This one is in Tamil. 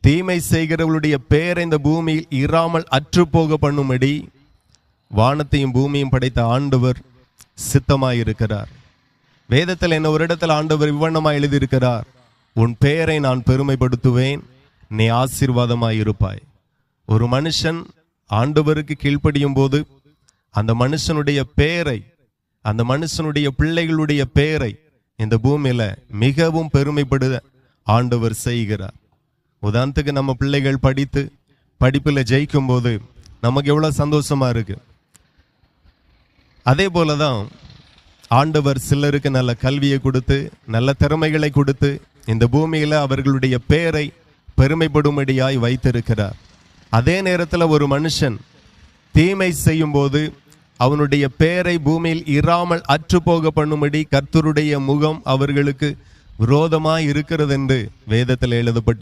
தீமை செய்கிறவளுடைய பெயர் இந்த பூமியில் இராமல் அற்றுப்போக பண்ணும்படி வானத்தையும் பூமியும் படைத்த ஆண்டவர் சித்தமாயிருக்கிறார். வேதத்தில் என்ன ஒரு இடத்தில் ஆண்டவர் இவ்வண்ணமாய் எழுதியிருக்கிறார், உன் பெயரை நான் பெருமைப்படுத்துவேன், நீ ஆசீர்வாதமாய் இருப்பாய். ஒரு மனுஷன் ஆண்டவருக்கு கீழ்ப்படியும் போது அந்த மனுஷனுடைய பெயரை, அந்த மனுஷனுடைய பிள்ளைகளுடைய பெயரை இந்த பூமியில மிகவும் பெருமைப்படுத்த ஆண்டவர் செய்கிறார். உதாரணத்துக்கு நம்ம பிள்ளைகள் படிப்பில் ஜெயிக்கும் போது நமக்கு எவ்வளவு சந்தோஷமா இருக்கு. அதே போலதான் ஆண்டவர் சிலருக்கு நல்ல கல்வியை கொடுத்து நல்ல திறமைகளை கொடுத்து இந்த பூமியில அவர்களுடைய பெயரை பெருமைப்படும்படியாய் வைத்திருக்கிறார். அதே நேரத்தில் ஒரு மனுஷன் தீமை செய்யும் போது அவனுடைய பெயரை பூமியில் இராமல் அற்றுப்போக பண்ணும்படி கர்த்தருடைய முகம் அவர்களுக்கு விரோதமாய் இருக்கிறது என்று வேதத்தில் எழுதப்பட்டு